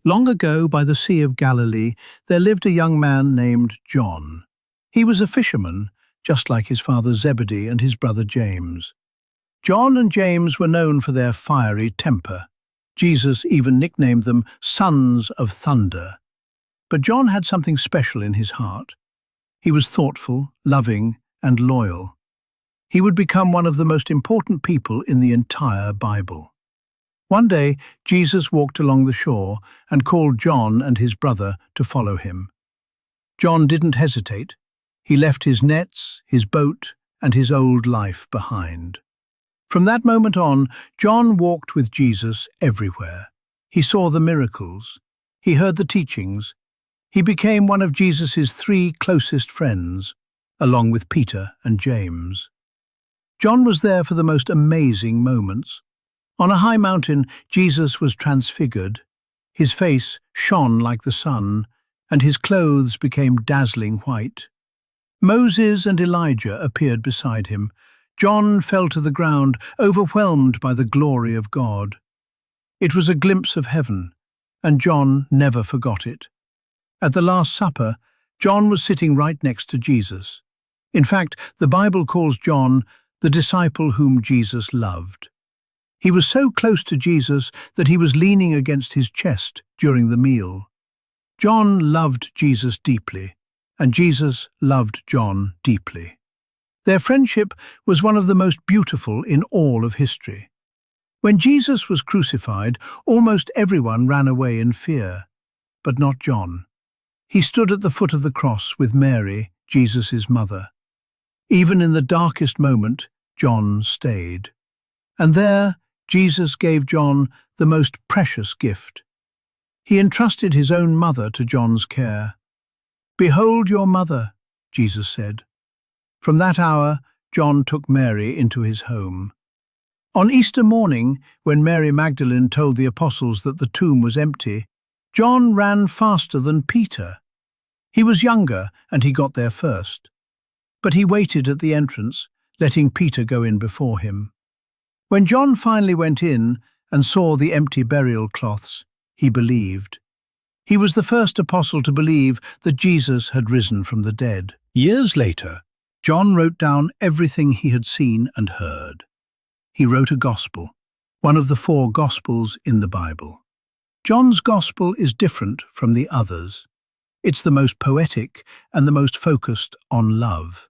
Long ago, by the Sea of Galilee, there lived a young man named John. He was a fisherman, just like his father Zebedee and his brother James. John and James were known for their fiery temper. Jesus even nicknamed them sons of thunder. But John had something special in his heart. He was thoughtful, loving, and loyal. He would become one of the most important people in the entire Bible. One day, Jesus walked along the shore and called John and his brother to follow him. John didn't hesitate. He left his nets, his boat, and his old life behind. From that moment on, John walked with Jesus everywhere. He saw the miracles. He heard the teachings. He became one of Jesus's 3 closest friends, along with Peter and James. John was there for the most amazing moments. On a high mountain, Jesus was transfigured. His face shone like the sun, and his clothes became dazzling white. Moses and Elijah appeared beside him. John fell to the ground, overwhelmed by the glory of God. It was a glimpse of heaven, and John never forgot it. At the Last Supper, John was sitting right next to Jesus. In fact, the Bible calls John the disciple whom Jesus loved. He was so close to Jesus that he was leaning against his chest during the meal. John loved Jesus deeply, and Jesus loved John deeply. Their friendship was one of the most beautiful in all of history. When Jesus was crucified, almost everyone ran away in fear, but not John. He stood at the foot of the cross with Mary, Jesus' mother. Even in the darkest moment, John stayed. And there, Jesus gave John the most precious gift. He entrusted his own mother to John's care. "Behold your mother," Jesus said. From that hour, John took Mary into his home. On Easter morning, when Mary Magdalene told the apostles that the tomb was empty, John ran faster than Peter. He was younger, and he got there first. But he waited at the entrance, letting Peter go in before him. When John finally went in and saw the empty burial cloths, he believed. He was the first apostle to believe that Jesus had risen from the dead. Years later, John wrote down everything he had seen and heard. He wrote a gospel, one of the 4 gospels in the Bible. John's gospel is different from the others. It's the most poetic and the most focused on love.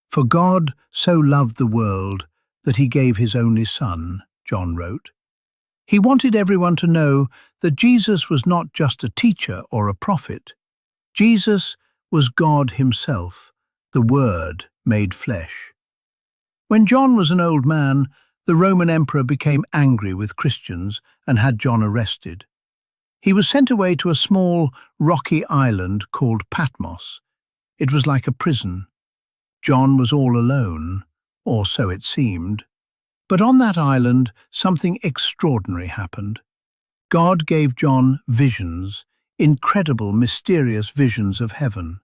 For God so loved the world that he gave his only Son, John wrote. He wanted everyone to know that Jesus was not just a teacher or a prophet. Jesus was God himself, the Word made flesh. When John was an old man, the Roman emperor became angry with Christians and had John arrested. He was sent away to a small, rocky island called Patmos. It was like a prison. John was all alone, or so it seemed. But on that island, something extraordinary happened. God gave John visions, incredible, mysterious visions of heaven.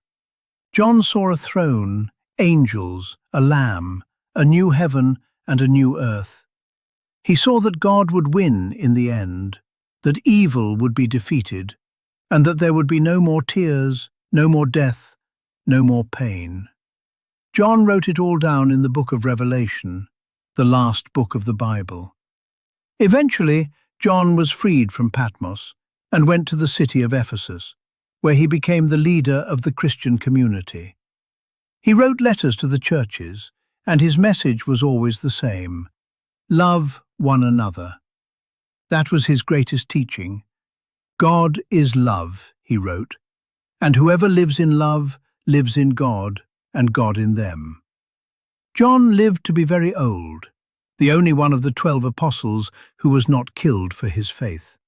John saw a throne, angels, a lamb, a new heaven and a new earth. He saw that God would win in the end, that evil would be defeated, and that there would be no more tears, no more death, no more pain. John wrote it all down in the book of Revelation, the last book of the Bible. Eventually, John was freed from Patmos and went to the city of Ephesus, where he became the leader of the Christian community. He wrote letters to the churches, and his message was always the same: love one another. That was his greatest teaching. God is love, he wrote, and whoever lives in love lives in God, and God in them. John lived to be very old, the only one of the 12 apostles who was not killed for his faith.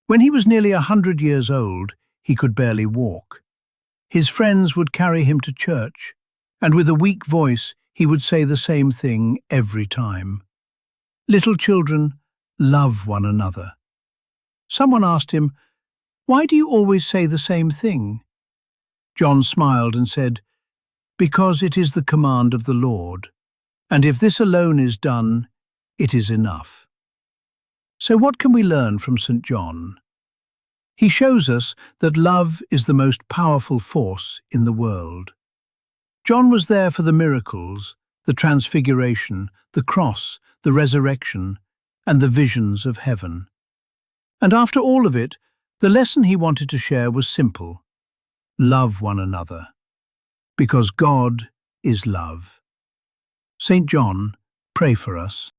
When he was nearly 100 years old, he could barely walk. His friends would carry him to church, and with a weak voice he would say the same thing every time: "Little children, love one another." Someone asked him, "Why do you always say the same thing?" John smiled and said, "Because it is the command of the Lord, and if this alone is done, it is enough." So what can we learn from St. John? He shows us that love is the most powerful force in the world. John was there for the miracles, the Transfiguration, the cross, the resurrection, and the visions of heaven. And after all of it, the lesson he wanted to share was simple: love one another, because God is love. St. John, pray for us.